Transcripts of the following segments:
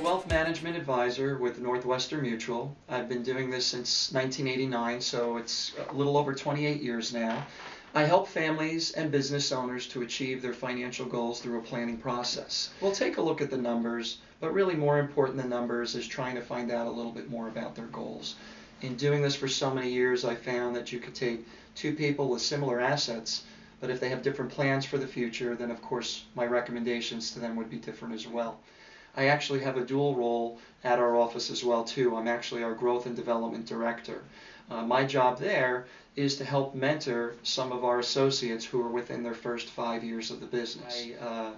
wealth management advisor with Northwestern Mutual. I've been doing this since 1989, so it's a little over 28 years now. I help families and business owners to achieve their financial goals through a planning process. We'll take a look at the numbers, but really more important than numbers is trying to find out a little bit more about their goals. In doing this for so many years, I found that you could take two people with similar assets, but if they have different plans for the future, then of course my recommendations to them would be different as well. I actually have a dual role at our office as well too. I'm actually our growth and development director. My job there is to help mentor some of our associates who are within their first 5 years of the business. My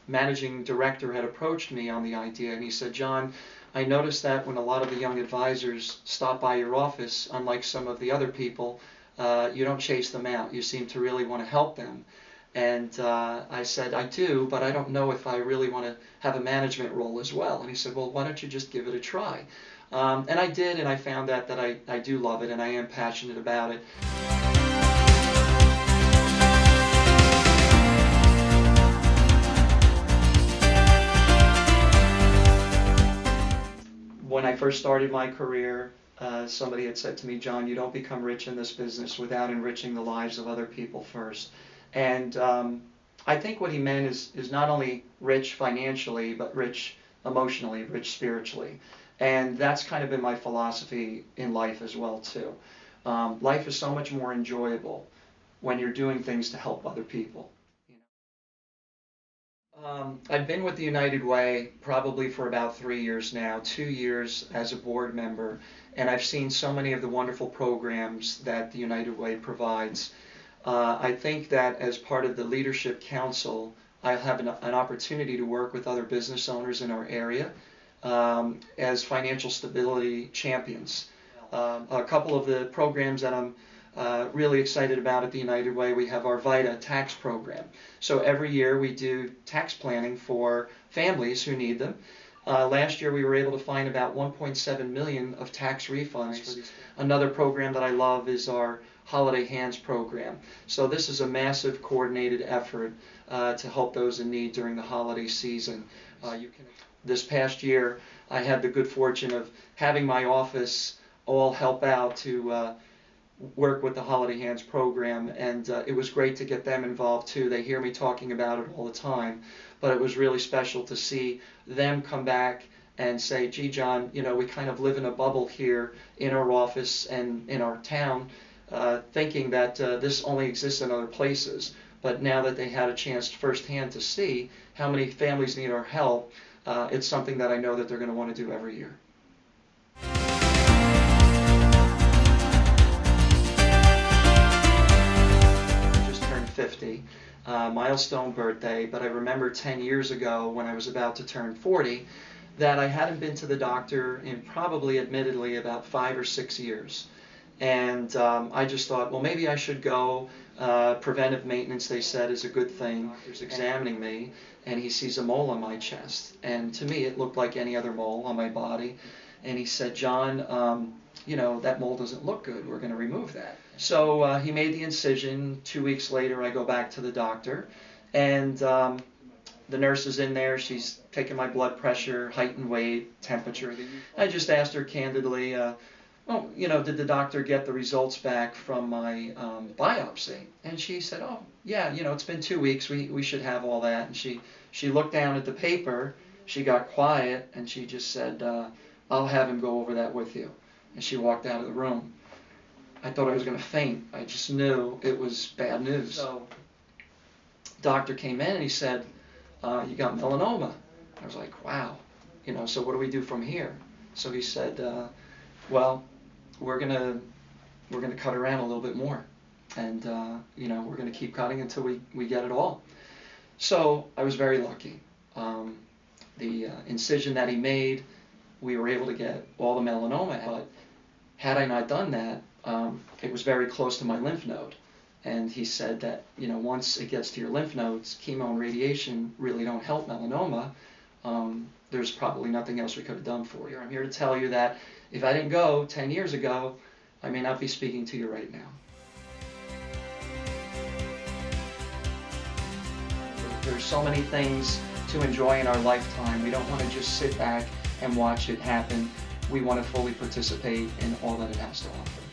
managing director had approached me on the idea and he said, "John, I noticed that when a lot of the young advisors stop by your office, unlike some of the other people, you don't chase them out. You seem to really want to help them." And I said, "I do, but I don't know if I really want to have a management role as well." And he said, "Well, why don't you just give it a try?" And I did, and I found out that I do love it and I am passionate about it. When I first started my career, somebody had said to me, "John, you don't become rich in this business without enriching the lives of other people first." And I think what he meant is not only rich financially, but rich emotionally, rich spiritually. And that's kind of been my philosophy in life as well too. Life is so much more enjoyable when you're doing things to help other people. I've been with the United Way probably for about 3 years now, 2 years as a board member, and I've seen so many of the wonderful programs that the United Way provides. I think that as part of the Leadership Council, I'll have an opportunity to work with other business owners in our area as financial stability champions. A couple of the programs that I'm really excited about at the United Way, we have our VITA tax program. So every year we do tax planning for families who need them. Last year we were able to find about 1.7 million of tax refunds for these. Another program that I love is our Holiday Hands program. So this is a massive coordinated effort to help those in need during the holiday season. This past year I had the good fortune of having my office all help out to work with the Holiday Hands program, and it was great to get them involved too. They hear me talking about it all the time, but it was really special to see them come back and say, "Gee, John, you know, we kind of live in a bubble here in our office and in our town, thinking that this only exists in other places." But now that they had a chance firsthand to see how many families need our help, it's something that I know that they're going to want to do every year. Turned 50, milestone birthday, but I remember 10 years ago when I was about to turn 40 that I hadn't been to the doctor in probably, admittedly, about 5 or 6 years. And I just thought, well, maybe I should go. Preventive maintenance, they said, is a good thing. The doctor's examining me, and he sees a mole on my chest. And to me, it looked like any other mole on my body. And he said, "John, you know, that mole doesn't look good. We're going to remove that." So he made the incision. 2 weeks later, I go back to the doctor, and the nurse is in there. She's taking my blood pressure, height and weight, temperature. I just asked her candidly, "Well, you know, did the doctor get the results back from my biopsy?" And she said, "Oh, yeah, you know, it's been 2 weeks. We should have all that." And she looked down at the paper. She got quiet, and she just said, "I'll have him go over that with you." And she walked out of the room. I thought I was going to faint. I just knew it was bad news. So doctor came in and he said, "You got melanoma." I was like, wow, you know, so what do we do from here? So he said, "Well, we're gonna cut around a little bit more, and you know, we're gonna keep cutting until we get it all." So I was very lucky. The incision that he made, we were able to get all the melanoma out. But had I not done that, it was very close to my lymph node. And he said that, you know, once it gets to your lymph nodes, chemo and radiation really don't help melanoma. There's probably nothing else we could have done for you. I'm here to tell you that if I didn't go 10 years ago, I may not be speaking to you right now. There's so many things to enjoy in our lifetime. We don't want to just sit back and watch it happen. We want to fully participate in all that it has to offer.